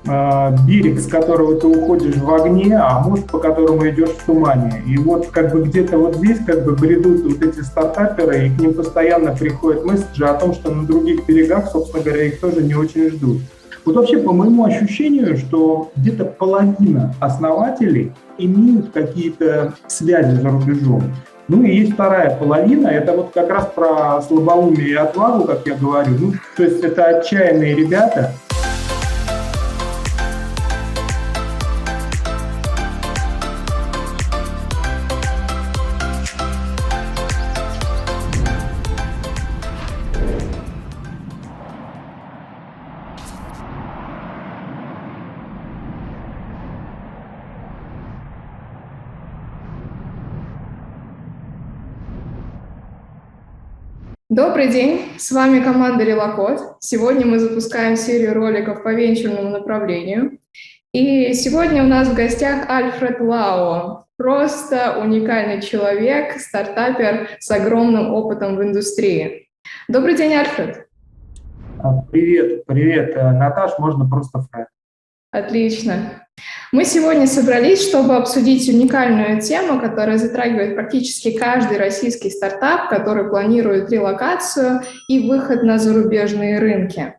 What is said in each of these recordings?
берег, с которого ты уходишь в огне, а мост, по которому идешь в тумане. И вот как бы где-то вот здесь как бы бредут вот эти стартаперы, и к ним постоянно приходят месседжи о том, что на других берегах, собственно говоря, их тоже не очень ждут. Вот вообще, по моему ощущению, что где-то половина основателей имеют какие-то связи за рубежом. Ну и есть вторая половина, это вот как раз про слабоумие и отвагу, как я говорю. Ну, то есть это отчаянные ребята. Добрый день, с вами команда Релокод. Сегодня мы запускаем серию роликов по венчурному направлению. И сегодня у нас в гостях Альфред Лао. Просто уникальный человек, стартапер с огромным опытом в индустрии. Добрый день, Альфред. Привет, Наташ, можно просто Фред. Отлично. Мы сегодня собрались, чтобы обсудить уникальную тему, которая затрагивает практически каждый российский стартап, который планирует релокацию и выход на зарубежные рынки.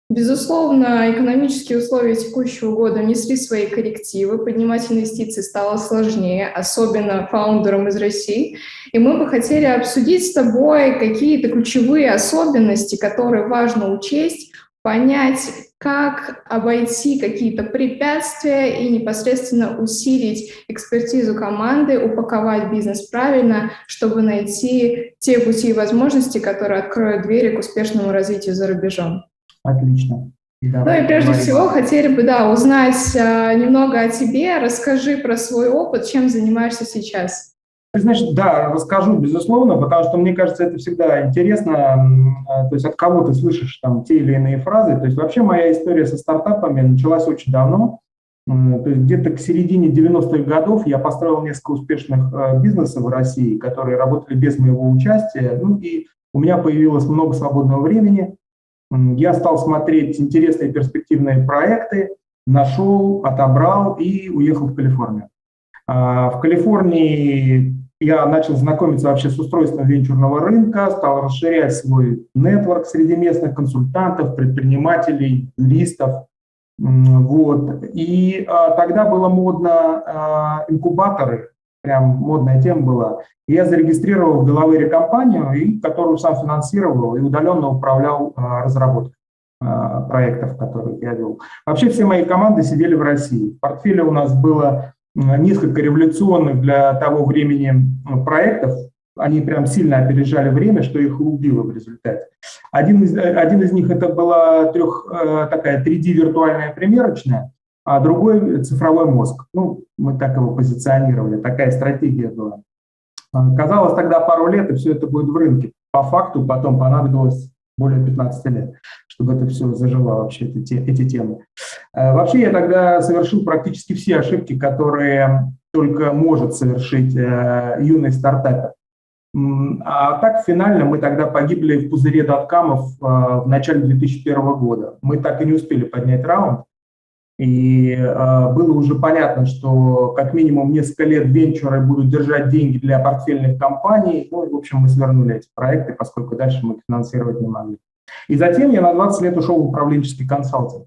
Безусловно, экономические условия текущего года внесли свои коррективы, поднимать инвестиции стало сложнее, особенно фаундерам из России. И мы бы хотели обсудить с тобой какие-то ключевые особенности, которые важно учесть, понять, как обойти какие-то препятствия и непосредственно усилить экспертизу команды, упаковать бизнес правильно, чтобы найти те пути и возможности, которые откроют двери к успешному развитию за рубежом. Отлично. Ну и прежде всего хотели бы узнать немного о тебе. Расскажи про свой опыт, чем занимаешься сейчас. Значит, да, расскажу, безусловно, потому что мне кажется, это всегда интересно, то есть от кого ты слышишь там те или иные фразы. То есть вообще моя история со стартапами началась очень давно. То есть где-то к середине 90-х годов я построил несколько успешных бизнесов в России, которые работали без моего участия. Ну и у меня появилось много свободного времени. Я стал смотреть интересные перспективные проекты, нашел, отобрал и уехал в Калифорнию. В Калифорнии я начал знакомиться вообще с устройством венчурного рынка, стал расширять свой нетворк среди местных консультантов, предпринимателей, юристов. Вот. И тогда было модно инкубаторы, прям модная тема была. И я зарегистрировал в Delaware компанию, которую сам финансировал и удаленно управлял разработкой проектов, которые я вел. Вообще все мои команды сидели в России. В портфеле у нас было несколько революционных для того времени проектов. Они прям сильно опережали время, что их убило в результате. Один из них это была такая 3D-виртуальная примерочная, а другой цифровой мозг. Ну, мы так его позиционировали, такая стратегия была. Казалось тогда пару лет, и все это будет в рынке. По факту потом понадобилось более 15 лет, чтобы это все зажило вообще, эти темы. Вообще я тогда совершил практически все ошибки, которые только может совершить юный стартапер. А так финально мы тогда погибли в пузыре доткамов в начале 2001 года. Мы так и не успели поднять раунд. И было уже понятно, что как минимум несколько лет венчуры будут держать деньги для портфельных компаний. Ну, и, в общем, мы свернули эти проекты, поскольку дальше мы финансировать не могли. И затем я на 20 лет ушел в управленческий консалтинг.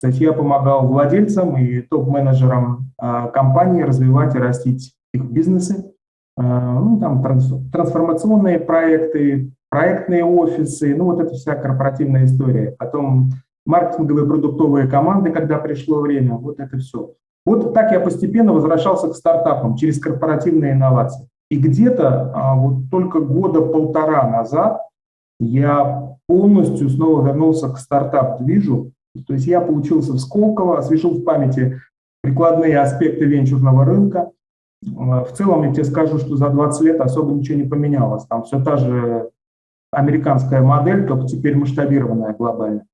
То есть я помогал владельцам и топ-менеджерам компаний развивать и растить их бизнесы. Ну, там трансформационные проекты, проектные офисы, ну, вот это вся корпоративная история. Потом маркетинговые продуктовые команды, когда пришло время, вот это все. Вот так я постепенно возвращался к стартапам через корпоративные инновации. И где-то вот только года полтора назад я полностью снова вернулся к стартап-движу. То есть я поучился в Сколково, освежил в памяти прикладные аспекты венчурного рынка. В целом я тебе скажу, что за 20 лет особо ничего не поменялось. Там все та же американская модель, только теперь масштабированная глобально.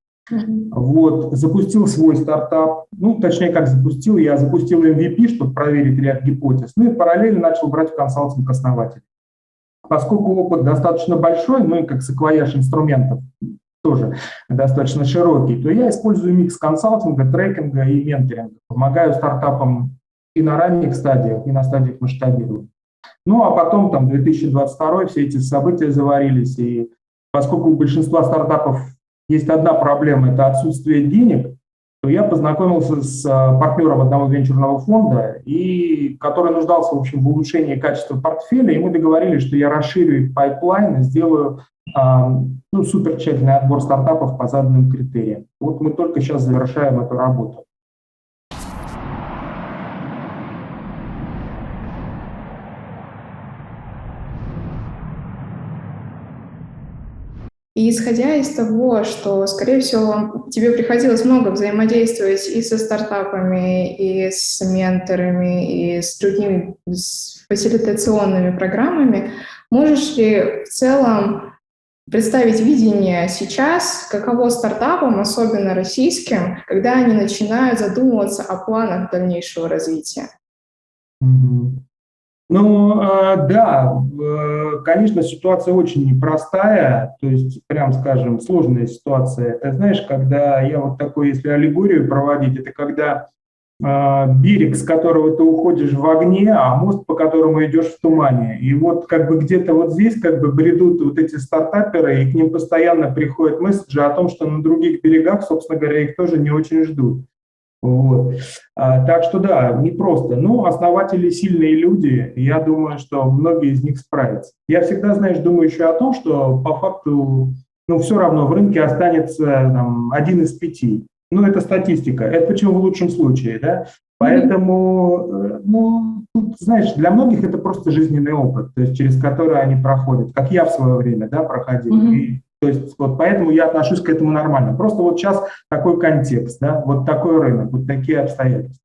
Вот, запустил свой стартап, ну, точнее, как запустил, я запустил MVP, чтобы проверить ряд гипотез, ну и параллельно начал брать в консалтинг основателей. Поскольку опыт достаточно большой, ну и как саквояж инструментов тоже достаточно широкий, то я использую микс консалтинга, трекинга и менторинга. Помогаю стартапам и на ранних стадиях, и на стадиях масштабирования. Ну, а потом, там, 2022 все эти события заварились, и поскольку у большинства стартапов есть одна проблема – это отсутствие денег, то я познакомился с партнером одного венчурного фонда, который нуждался, в общем, в улучшении качества портфеля, и мы договорились, что я расширю их пайплайн и сделаю супер тщательный отбор стартапов по заданным критериям. Вот мы только сейчас завершаем эту работу. И исходя из того, что, скорее всего, тебе приходилось много взаимодействовать и со стартапами, и с менторами, и с другими фасилитационными программами, можешь ли в целом представить видение сейчас, каково стартапам, особенно российским, когда они начинают задумываться о планах дальнейшего развития? Ну, да, конечно, ситуация очень непростая, то есть, прям скажем, сложная ситуация. Ты знаешь, когда я вот такой, если аллегорию проводить, это когда берег, с которого ты уходишь в огне, а мост, по которому идешь в тумане. И вот как бы где-то вот здесь как бы бредут вот эти стартаперы, и к ним постоянно приходят месседжи о том, что на других берегах, собственно говоря, их тоже не очень ждут. Вот. Так что да, непросто. Но основатели сильные люди, я думаю, что многие из них справятся. Я всегда, знаешь, думаю еще о том, что по факту, все равно в рынке останется там, 1 из 5. Это статистика. Это почему в лучшем случае, да? Поэтому, тут, знаешь, для многих это просто жизненный опыт, то есть через который они проходят, как я в свое время, да, проходил. И, то есть вот поэтому я отношусь к этому нормально. Просто вот сейчас такой контекст, да, вот такой рынок, вот такие обстоятельства.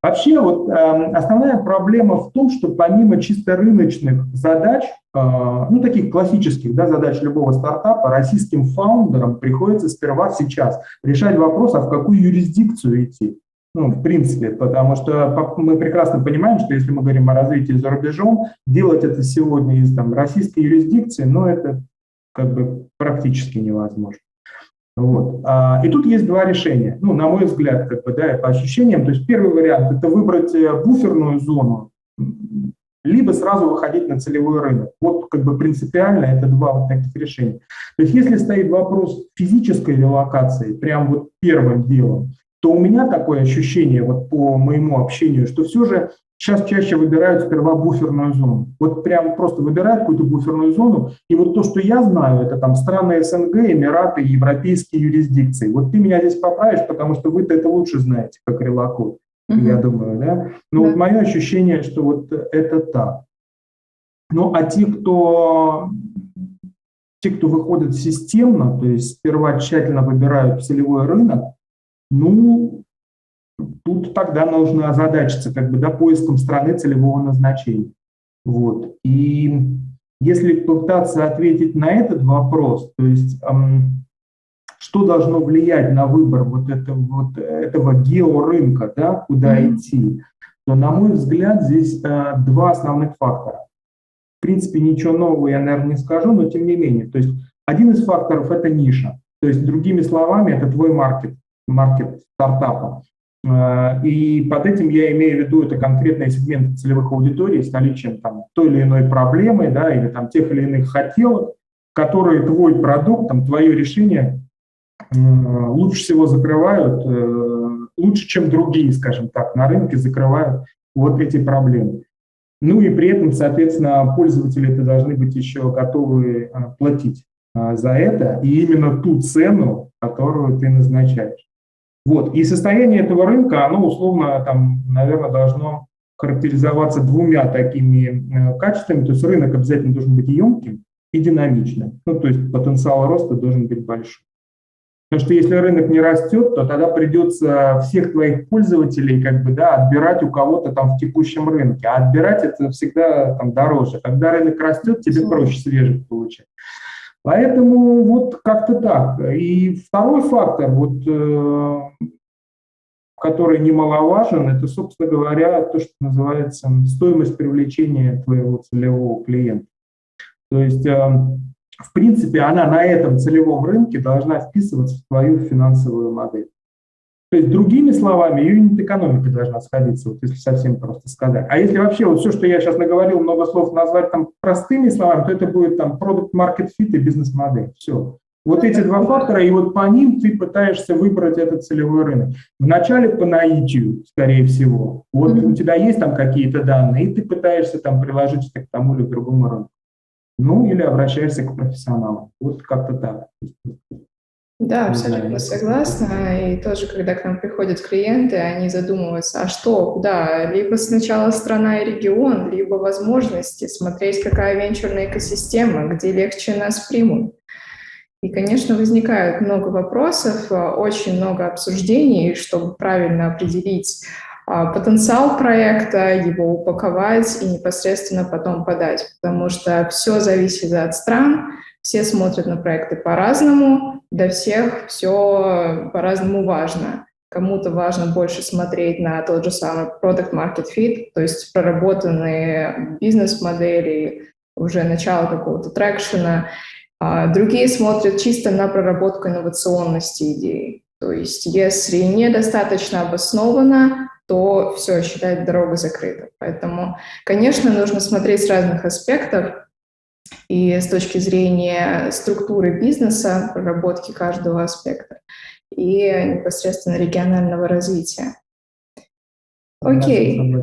Вообще вот основная проблема в том, что помимо чисто рыночных задач, таких классических, да, задач любого стартапа, российским фаундерам приходится сперва сейчас решать вопрос, а в какую юрисдикцию идти. В принципе, потому что мы прекрасно понимаем, что если мы говорим о развитии за рубежом, делать это сегодня из российской юрисдикции, это как бы практически невозможно. Вот. И тут есть два решения, на мой взгляд, по ощущениям. То есть первый вариант – это выбрать буферную зону, либо сразу выходить на целевой рынок. Вот как бы принципиально это два вот таких решения. То есть если стоит вопрос физической релокации, прям вот первым делом, то у меня такое ощущение вот по моему общению, что все же сейчас чаще выбирают сперва буферную зону. Вот прям просто выбирают какую-то буферную зону, и вот то, что я знаю, это там страны СНГ, Эмираты, европейские юрисдикции. Вот ты меня здесь поправишь, потому что вы-то это лучше знаете, как релокод, я думаю, да? Но вот мое ощущение, что вот это так. А те, кто выходят системно, то есть сперва тщательно выбирают целевой рынок, тут тогда нужно озадачиться поиском страны целевого назначения. Вот. И если пытаться ответить на этот вопрос, то есть что должно влиять на выбор этого георынка, да, куда идти, то, на мой взгляд, здесь два основных фактора. В принципе, ничего нового я, наверное, не скажу, но тем не менее. То есть один из факторов – это ниша. То есть, другими словами, это твой маркет стартапа. И под этим я имею в виду это конкретные сегменты целевых аудиторий с наличием той или иной проблемы, да, или тех или иных хотелок, которые твой продукт, твое решение лучше всего закрывают, лучше, чем другие, скажем так, на рынке закрывают вот эти проблемы. И при этом, соответственно, пользователи это должны быть еще готовы платить за это, и именно ту цену, которую ты назначаешь. Вот. И состояние этого рынка, оно условно, наверное, должно характеризоваться двумя такими качествами. То есть рынок обязательно должен быть емким и динамичным. То есть потенциал роста должен быть большой. Потому что если рынок не растет, то тогда придется всех твоих пользователей отбирать у кого-то в текущем рынке. А отбирать это всегда дороже. Когда рынок растет, тебе проще свежих получать. Поэтому вот как-то так. И второй фактор, который немаловажен, это, собственно говоря, то, что называется стоимость привлечения твоего целевого клиента. То есть в принципе, она на этом целевом рынке должна вписываться в твою финансовую модель. То есть, другими словами, юнит-экономика должна сходиться, вот если совсем просто сказать. А если вообще вот все, что я сейчас наговорил, много слов назвать там простыми словами, то это будет там product market fit и бизнес-модель. Все. Вот эти два фактора, и вот по ним ты пытаешься выбрать этот целевой рынок. Вначале по наитию, скорее всего. Вот у тебя есть там какие-то данные, и ты пытаешься там приложить это к тому или другому рынку. Ну, или обращаешься к профессионалам. Вот как-то так. Да, абсолютно согласна. И тоже, когда к нам приходят клиенты, они задумываются, а что, куда? Либо сначала страна и регион, либо возможности, смотреть, какая венчурная экосистема, где легче нас примут. И, конечно, возникает много вопросов, очень много обсуждений, чтобы правильно определить потенциал проекта, его упаковать и непосредственно потом подать, потому что все зависит от стран, все смотрят на проекты по-разному, для всех все по-разному важно. Кому-то важно больше смотреть на тот же самый product market fit, то есть проработанные бизнес-модели, уже начало какого-то трекшена. Другие смотрят чисто на проработку инновационности идеи. То есть если недостаточно обосновано, то все, считать, дорога закрыта. Поэтому, конечно, нужно смотреть с разных аспектов, и с точки зрения структуры бизнеса, проработки каждого аспекта, и непосредственно регионального развития. Окей.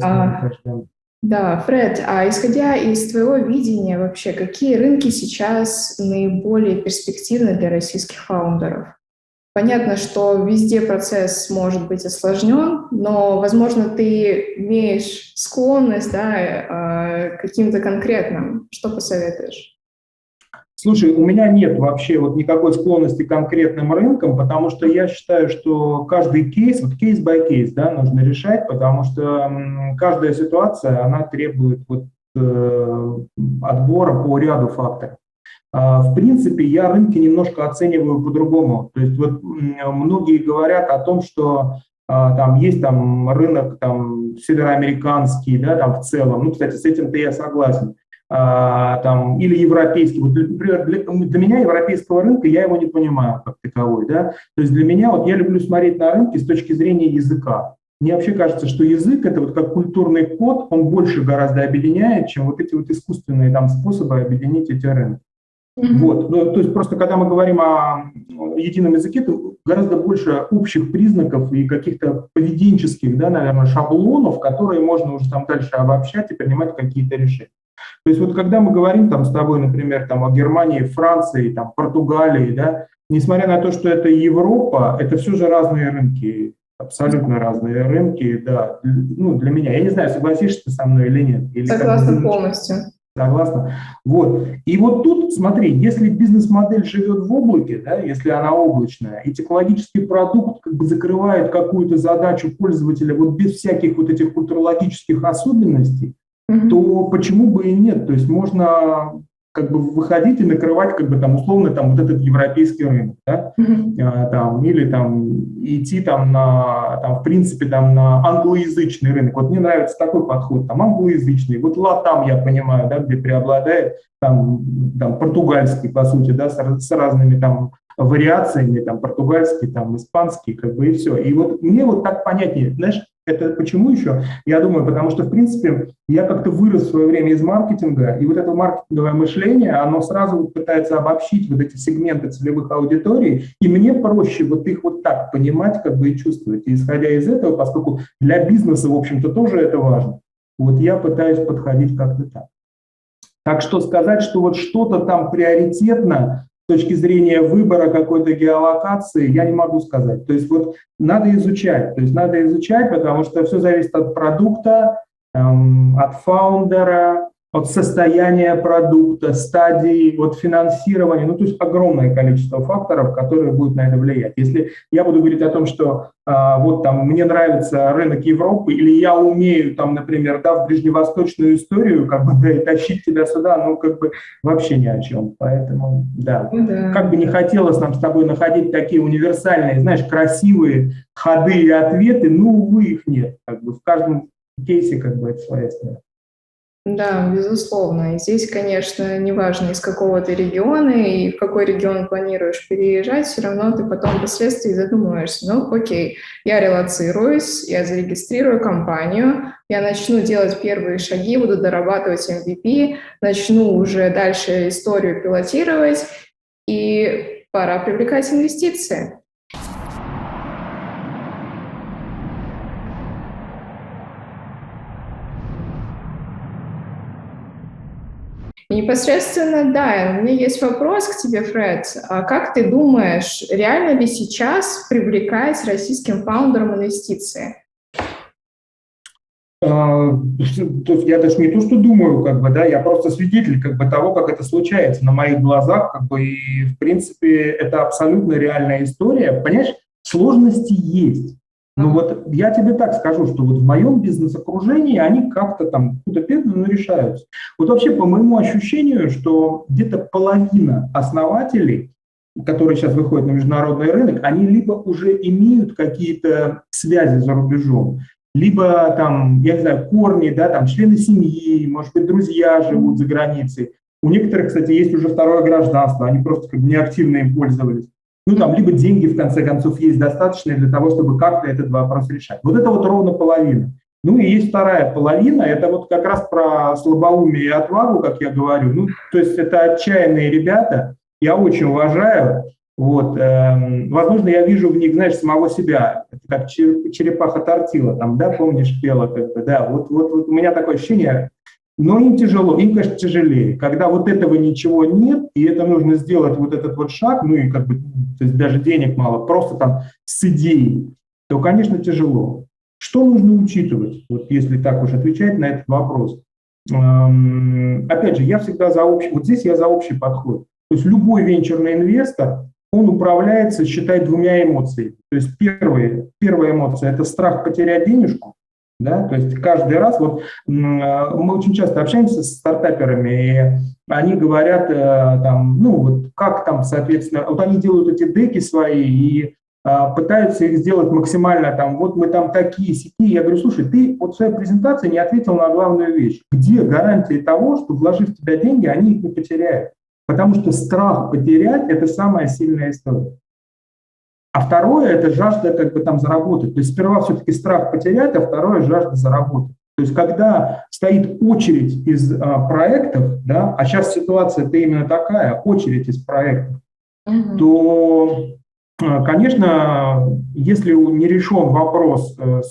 Да, Фред, а исходя из твоего видения вообще, какие рынки сейчас наиболее перспективны для российских фаундеров? Понятно, что везде процесс может быть осложнен, но, возможно, ты имеешь склонность, да, к каким-то конкретным. Что посоветуешь? Слушай, у меня нет вообще вот никакой склонности к конкретным рынкам, потому что я считаю, что каждый кейс, вот кейс by кейс, да, нужно решать, потому что каждая ситуация, она требует вот, отбора по ряду факторов. В принципе, я рынки немножко оцениваю по-другому. То есть вот многие говорят о том, что там есть там рынок там североамериканский, да, там в целом. Ну, кстати, с этим-то я согласен. Там, или европейский. Вот, например, для меня европейского рынка я его не понимаю как таковой. Да? То есть для меня, вот я люблю смотреть на рынки с точки зрения языка. Мне вообще кажется, что язык – это вот как культурный код, он больше гораздо объединяет, чем вот эти вот искусственные там способы объединить эти рынки. Вот. Ну, то есть просто когда мы говорим о едином языке, то гораздо больше общих признаков и каких-то поведенческих, да, наверное, шаблонов, которые можно уже там дальше обобщать и принимать какие-то решения. То есть вот когда мы говорим там с тобой, например, там о Германии, Франции, там, Португалии, да, несмотря на то, что это Европа, это все же разные рынки, абсолютно разные рынки, да, ну, для меня. Я не знаю, согласишься ты со мной или нет. Или согласна полностью. Согласна. Вот. И вот тут, смотри, если бизнес-модель живет в облаке, да, если она облачная, и технологический продукт как бы закрывает какую-то задачу пользователя вот без всяких вот этих культурологических особенностей, то почему бы и нет? То есть можно как бы выходить и накрывать как бы там условно там вот этот европейский рынок, да? Там, или там идти там на там, в принципе там на англоязычный рынок. Вот мне нравится такой подход, там англоязычный. Вот латам я понимаю, да, где преобладает там португальский по сути, да, с разными там вариациями, там португальский, там испанский, как бы и все. И вот мне вот так понятнее, знаешь. Это почему еще? Я думаю, потому что, в принципе, я как-то вырос в свое время из маркетинга, и вот это маркетинговое мышление, оно сразу вот пытается обобщить вот эти сегменты целевых аудиторий, и мне проще вот их вот так понимать, как бы и чувствовать. И исходя из этого, поскольку для бизнеса, в общем-то, тоже это важно, вот я пытаюсь подходить как-то так. Так что сказать, что вот что-то там приоритетно, с точки зрения выбора какой-то геолокации, я не могу сказать. То есть вот надо изучать. То есть надо изучать, потому что все зависит от продукта, от фаундера, от состояния продукта, стадии, от финансирования. Ну, то есть огромное количество факторов, которые будут на это влиять. Если я буду говорить о том, что вот там мне нравится рынок Европы, или я умею там, например, да, в ближневосточную историю, как бы, да, и тащить тебя сюда, ну, как бы вообще ни о чем. Поэтому, да, как бы не хотелось нам с тобой находить такие универсальные, знаешь, красивые ходы и ответы, ну, увы, их нет. Как бы в каждом кейсе, как бы, это своя история. Да, безусловно. И здесь, конечно, неважно, из какого ты региона и в какой регион планируешь переезжать, все равно ты потом впоследствии задумываешься, ну, окей, я релоцируюсь, я зарегистрирую компанию, я начну делать первые шаги, буду дорабатывать MVP, начну уже дальше историю пилотировать, и пора привлекать инвестиции. И непосредственно, да, у меня есть вопрос к тебе, Фред. А как ты думаешь, реально ли сейчас привлекать российским фаундерам инвестиции? То есть я даже не то, что думаю, как бы, да, я просто свидетель, как бы, того, как это случается на моих глазах, как бы, и, в принципе, это абсолютно реальная история. Понимаешь, сложности есть. Но вот я тебе так скажу, что вот в моем бизнес-окружении они как-то там худо-бедно, но решаются. Вот вообще, по моему ощущению, что где-то половина основателей, которые сейчас выходят на международный рынок, они либо уже имеют какие-то связи за рубежом, либо там, я не знаю, корни, да, там члены семьи, может быть, друзья живут за границей. У некоторых, кстати, есть уже второе гражданство, они просто как бы неактивно им пользовались. Ну, там, либо деньги, в конце концов, есть достаточные для того, чтобы как-то этот вопрос решать. Вот это вот ровно половина. Ну, и есть вторая половина, это вот как раз про слабоумие и отвагу, как я говорю. Ну, то есть это отчаянные ребята, я очень уважаю. Вот, возможно, я вижу в них, знаешь, самого себя, как черепаха Тортила, там, да, помнишь, пела как-то, да, вот у меня такое ощущение, но им тяжело, им, конечно, тяжелее, когда вот этого ничего нет, и это нужно сделать вот этот вот шаг, ну и как бы, то есть даже денег мало, просто там с идеей, то, конечно, тяжело. Что нужно учитывать, вот если так уж отвечать на этот вопрос? Опять же, я всегда за общий, вот здесь я за общий подход. То есть любой венчурный инвестор, он управляется, считай, двумя эмоциями. То есть первая эмоция – это страх потерять денежку. Да? То есть каждый раз, вот мы очень часто общаемся с стартаперами, и они говорят, там, ну вот как там, соответственно, вот они делают эти деки свои и пытаются их сделать максимально там, вот мы там такие-сякие. Я говорю, слушай, ты вот в своей презентации не ответил на главную вещь. Где гарантия того, что, вложив в тебя деньги, они их не потеряют? Потому что страх потерять – это самая сильная история. А второе – это жажда как бы там заработать. То есть сперва все-таки страх потерять, а второе – жажда заработать. То есть когда стоит очередь из проектов, да, а сейчас ситуация-то именно такая, очередь из проектов, то, конечно, если не решен вопрос то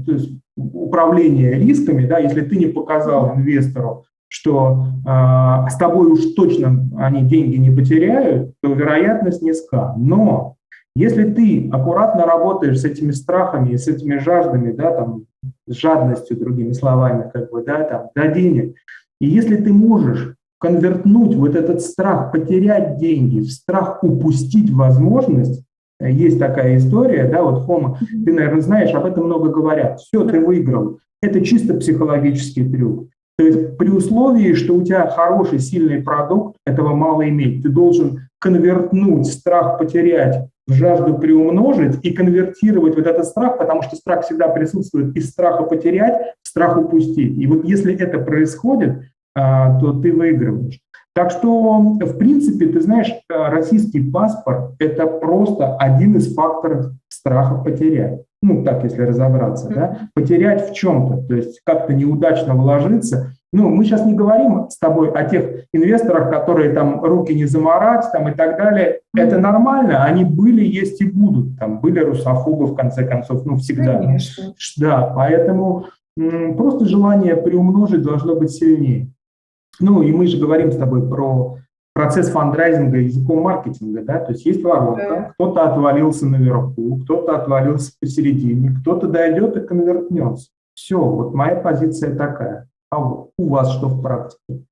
есть управления рисками, да, если ты не показал инвестору, что с тобой уж точно они деньги не потеряют, то вероятность низка. Но если ты аккуратно работаешь с этими страхами, с этими жаждами, да, там, с жадностью, другими словами, как бы, да, там, до денег, и если ты можешь конвертнуть вот этот страх потерять деньги в страх упустить возможность, есть такая история, да, вот, Хома, ты, наверное, знаешь, об этом много говорят. Все, ты выиграл. Это чисто психологический трюк. То есть при условии, что у тебя хороший, сильный продукт, этого мало иметь. Ты должен конвертнуть страх потерять в жажду приумножить и конвертировать вот этот страх, потому что страх всегда присутствует из страха потерять в страх упустить. И вот если это происходит, то ты выигрываешь. Так что, в принципе, ты знаешь, российский паспорт – это просто один из факторов страха потерять. Ну, так, если разобраться, да, потерять в чем-то, то есть как-то неудачно вложиться. Ну, мы сейчас не говорим с тобой о тех инвесторах, которые там руки не заморать там, и так далее. Это нормально, они были, есть и будут. Там были русофобы, в конце концов, ну, всегда. Конечно. Да, поэтому просто желание приумножить должно быть сильнее. Ну, и мы же говорим с тобой про процесс фандрайзинга языком маркетинга, да, то есть есть воронка, кто-то отвалился наверху, кто-то отвалился посередине, кто-то дойдет и конвертнется. Все, вот моя позиция такая. А у вас что в практике?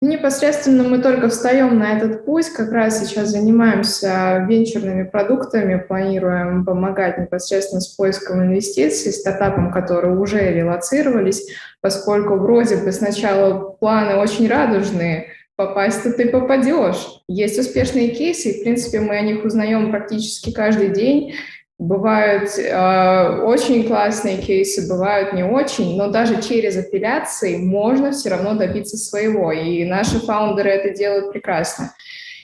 Непосредственно мы только встаем на этот путь, как раз сейчас занимаемся венчурными продуктами, планируем помогать непосредственно с поиском инвестиций стартапам, которые уже релоцировались, поскольку вроде бы сначала планы очень радужные, попасть-то ты попадешь. Есть успешные кейсы, и, в принципе, мы о них узнаем практически каждый день. Бывают очень классные кейсы, бывают не очень, но даже через апелляции можно все равно добиться своего, и наши фаундеры это делают прекрасно.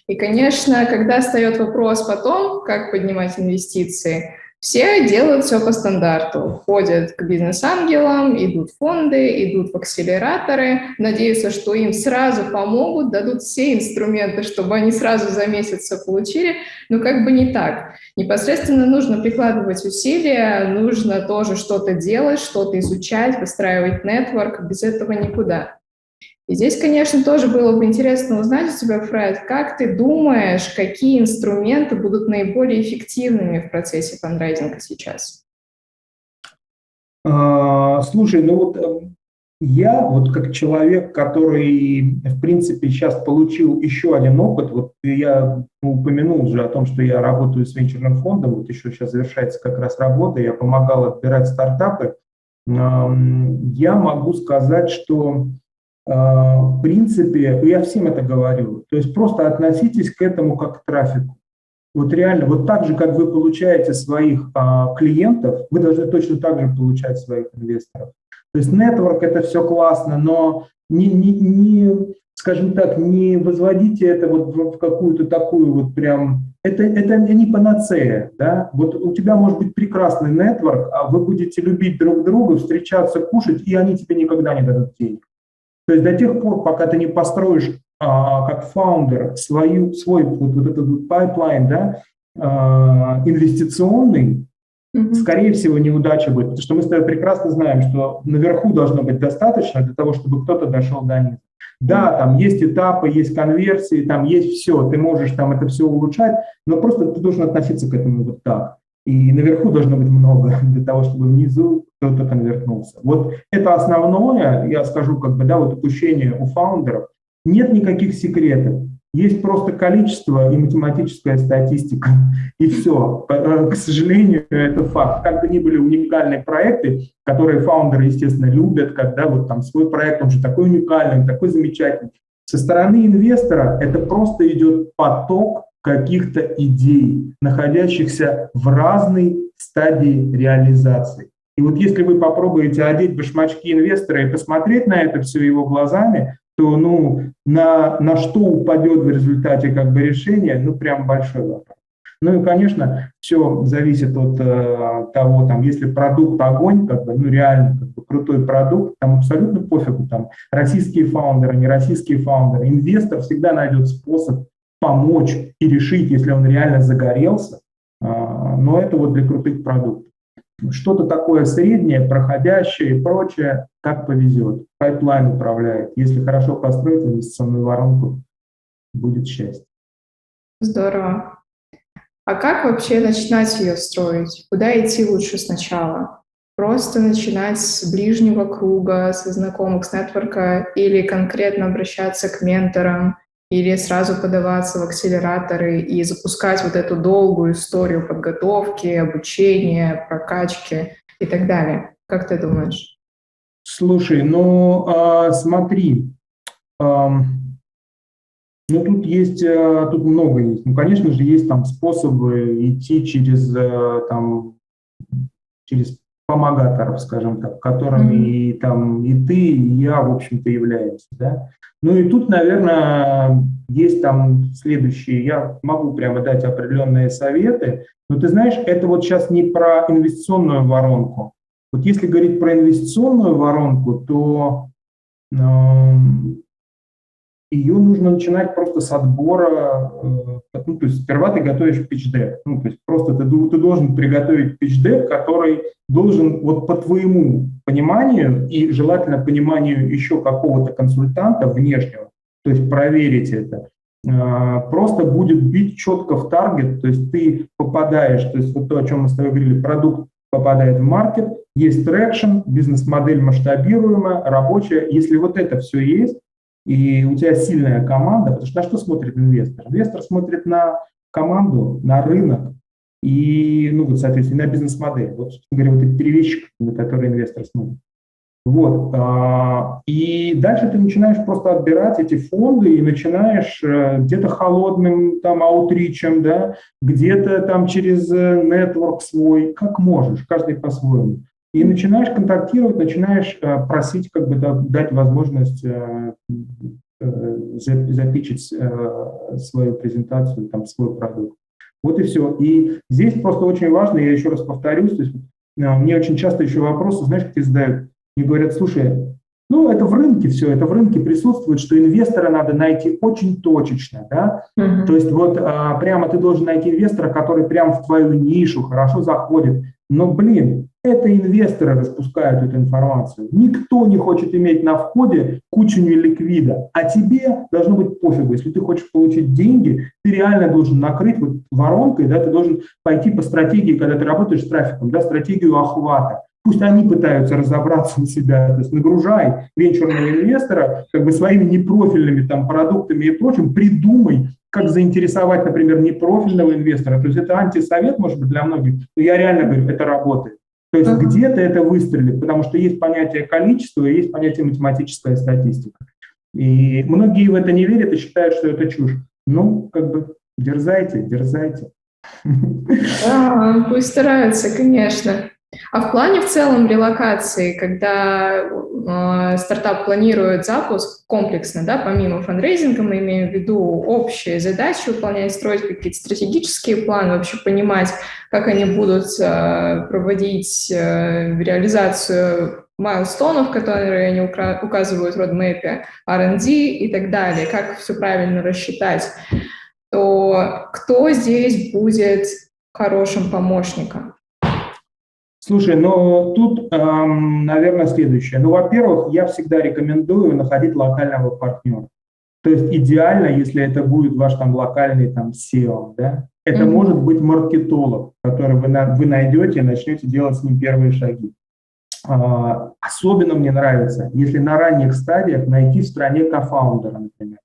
И, конечно, когда встает вопрос потом, как поднимать инвестиции, все делают все по стандарту. Ходят к бизнес-ангелам, идут в фонды, идут в акселераторы, надеются, что им сразу помогут, дадут все инструменты, чтобы они сразу за месяц все получили, но как бы не так. Непосредственно нужно прикладывать усилия, нужно тоже что-то делать, что-то изучать, выстраивать нетворк, без этого никуда. И здесь, конечно, тоже было бы интересно узнать у тебя, Фред, как ты думаешь, какие инструменты будут наиболее эффективными в процессе фандрайзинга сейчас? Слушай, ну вот я вот как человек, который, в принципе, сейчас получил еще один опыт, вот я упомянул уже о том, что я работаю с венчурным фондом, вот еще сейчас завершается как раз работа, я помогал отбирать стартапы. Я могу сказать, что в принципе, я всем это говорю, то есть просто относитесь к этому как к трафику. Вот реально, вот так же, как вы получаете своих клиентов, вы должны точно так же получать своих инвесторов. То есть нетворк – это все классно, но скажем так, не возводите это вот в какую-то такую вот прям… Это не панацея, да? Вот у тебя может быть прекрасный нетворк, а вы будете любить друг друга, встречаться, кушать, и они тебе никогда не дадут денег. То есть до тех пор, пока ты не построишь как фаундер свой вот этот вот пайплайн, да, инвестиционный, скорее всего, неудача будет. Потому что мы с тобой прекрасно знаем, что наверху должно быть достаточно для того, чтобы кто-то дошел до низа. Да, там есть этапы, есть конверсии, там есть все, ты можешь там это все улучшать, но просто ты должен относиться к этому вот так. И наверху должно быть много для того, чтобы внизу кто-то конвертнулся. Вот это основное, я скажу, как бы, да, вот упущение у фаундеров. Нет никаких секретов. Есть просто количество и математическая статистика. И все. К сожалению, это факт. Как бы ни были уникальные проекты, которые фаундеры, естественно, любят, когда вот там свой проект, он же такой уникальный, такой замечательный. Со стороны инвестора это просто идет поток каких-то идей, находящихся в разной стадии реализации. И вот если вы попробуете одеть башмачки инвестора и посмотреть на это все его глазами, то на что упадет в результате как бы решение, прям большой вопрос. Ну и, конечно, все зависит от того, там, если продукт огонь, как бы, реально как бы, крутой продукт, там абсолютно пофигу, там, российские фаундеры, не российские фаундеры, инвестор всегда найдет способ помочь и решить, если он реально загорелся, но это вот для крутых продуктов. Что-то такое среднее, проходящее и прочее, как повезет. Пайплайн управляет. Если хорошо построить инвестиционную воронку, будет счастье. Здорово. А как вообще начинать ее строить? Куда идти лучше сначала? Просто начинать с ближнего круга, со знакомых, с нетворка, или конкретно обращаться к менторам, или сразу подаваться в акселераторы и запускать вот эту долгую историю подготовки, обучения, прокачки и так далее? Как ты думаешь? Слушай, смотри, тут много есть. Конечно же, есть там способы идти через помогаторов, скажем так, которыми и ты, и я, в общем-то, являемся, да. Ну и тут, наверное, есть там следующие, я могу прямо дать определенные советы, но ты знаешь, это вот сейчас не про инвестиционную воронку. Вот если говорить про инвестиционную воронку, то ее нужно начинать просто с отбора, то есть сперва ты готовишь питч-дек, то есть просто ты должен приготовить питч-дек, который должен вот по твоему пониманию и желательно пониманию еще какого-то консультанта внешнего, то есть проверить это, просто будет бить четко в таргет, то есть ты попадаешь, то есть вот то, о чем мы с тобой говорили, продукт попадает в маркет, есть трекшн, бизнес-модель масштабируемая, рабочая, если вот это все есть, и у тебя сильная команда, потому что на что смотрит инвестор? Инвестор смотрит на команду, на рынок и, соответственно, на бизнес-модель. Вот, собственно говоря, вот эти три вещи, на которые инвестор смотрит. Вот. И дальше ты начинаешь просто отбирать эти фонды и начинаешь где-то холодным там аутричем, да, где-то там через нетворк свой, как можешь, каждый по-своему. И начинаешь контактировать, начинаешь просить как бы дать возможность запичить свою презентацию, там, свой продукт. Вот и все. И здесь просто очень важно, я еще раз повторюсь, то есть, мне очень часто еще вопросы, знаешь, какие задают, мне говорят, слушай, ну это в рынке все, это в рынке присутствует, что инвестора надо найти очень точечно, да, то есть вот прямо ты должен найти инвестора, который прямо в твою нишу хорошо заходит, но, блин, это инвесторы распускают эту информацию. Никто не хочет иметь на входе кучу неликвида, а тебе должно быть пофигу. Если ты хочешь получить деньги, ты реально должен накрыть вот воронкой, да, ты должен пойти по стратегии, когда ты работаешь с трафиком, да, стратегию охвата. Пусть они пытаются разобраться у себя, то есть нагружай венчурного инвестора как бы своими непрофильными там продуктами и прочим, придумай, как заинтересовать, например, непрофильного инвестора. То есть это антисовет, может быть, для многих, но я реально говорю, это работает. То есть где-то это выстрелит, потому что есть понятие количества и есть понятие математическая статистика. И многие в это не верят и считают, что это чушь. Ну, как бы дерзайте, дерзайте. Да, пусть стараются, конечно. А в плане в целом релокации, когда стартап планирует запуск комплексно, да, помимо фандрейзинга, мы имеем в виду общие задачи выполнять, строить какие-то стратегические планы, вообще понимать, как они будут проводить реализацию майлстоунов, которые они указывают в родмэпе, R&D и так далее, как все правильно рассчитать, то кто здесь будет хорошим помощником? Слушай, ну тут, наверное, следующее. Ну, во-первых, я всегда рекомендую находить локального партнера. То есть идеально, если это будет ваш там локальный там SEO, да, это может быть маркетолог, который вы найдете и начнете делать с ним первые шаги. Особенно мне нравится, если на ранних стадиях найти в стране кофаундера, например.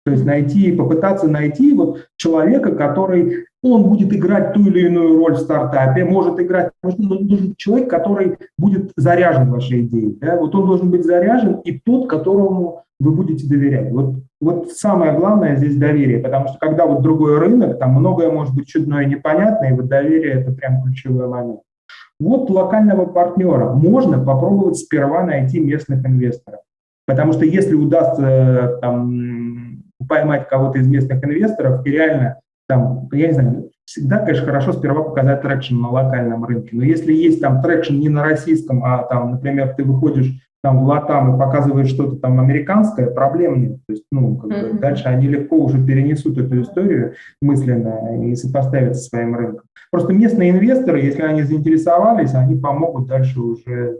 То есть попытаться найти вот человека, который, он будет играть ту или иную роль в стартапе, нужен человек, который будет заряжен вашей идеей. Да? Вот он должен быть заряжен и тот, которому вы будете доверять. Вот самое главное здесь доверие, потому что когда вот другой рынок, там многое может быть чудное и непонятное, и вот доверие – это прям ключевой момент. Вот локального партнера можно попробовать сперва найти местных инвесторов. Потому что если удастся там, поймать кого-то из местных инвесторов и реально, там, я не знаю, всегда, конечно, хорошо сперва показать трекшн на локальном рынке. Но если есть там трекшн не на российском, а там, например, ты выходишь там в Латам и показываешь что-то там американское, проблем нет. То есть, дальше они легко уже перенесут эту историю мысленно и сопоставят со своим рынком. Просто местные инвесторы, если они заинтересовались, они помогут дальше уже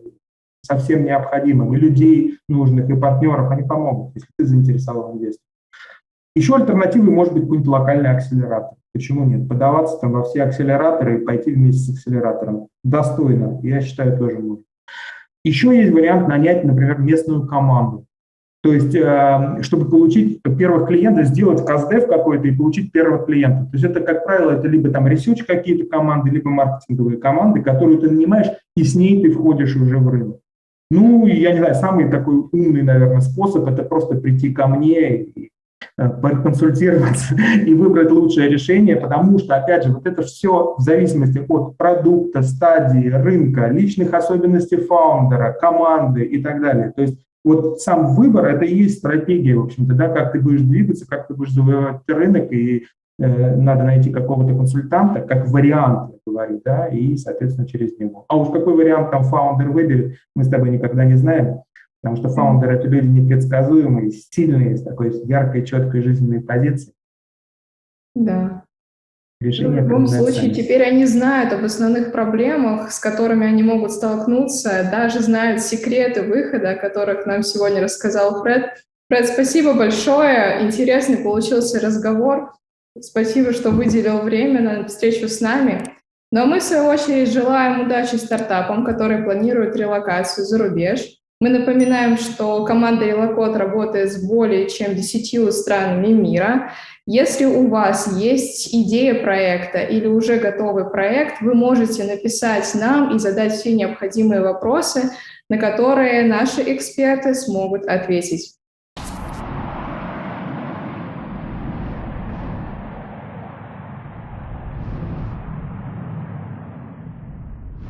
совсем необходимым. И людей нужных, и партнеров они помогут, если ты заинтересован инвестором. Еще альтернативой может быть какой-нибудь локальный акселератор. Почему нет? Подаваться там во все акселераторы и пойти вместе с акселератором. Достойно, я считаю, тоже можно. Еще есть вариант нанять, например, местную команду. То есть, чтобы получить первых клиентов, сделать каздев какой-то и получить первых клиентов. То есть это, как правило, это либо там research какие-то команды, либо маркетинговые команды, которые ты нанимаешь, и с ней ты входишь уже в рынок. Ну, я не знаю, самый такой умный, наверное, способ – это просто прийти ко мне и проконсультироваться и выбрать лучшее решение, потому что, опять же, вот это все в зависимости от продукта, стадии, рынка, личных особенностей фаундера, команды и так далее. То есть вот сам выбор – это и есть стратегия, в общем-то, да, как ты будешь двигаться, как ты будешь завоевать рынок, и надо найти какого-то консультанта, как вариант, говорить, да, и, соответственно, через него. А уж какой вариант там фаундер выберет, мы с тобой никогда не знаем, потому что фаундеры – это люди непредсказуемые, сильные, с такой яркой, четкой жизненной позицией. Да. Решение в любом случае, теперь они знают об основных проблемах, с которыми они могут столкнуться, даже знают секреты выхода, о которых нам сегодня рассказал Фред. Фред, спасибо большое, интересный получился разговор. Спасибо, что выделил время на встречу с нами. Ну а мы, в свою очередь, желаем удачи стартапам, которые планируют релокацию за рубеж. Мы напоминаем, что команда Релокод работает с более чем 10 странами мира. Если у вас есть идея проекта или уже готовый проект, вы можете написать нам и задать все необходимые вопросы. на которые наши эксперты смогут ответить.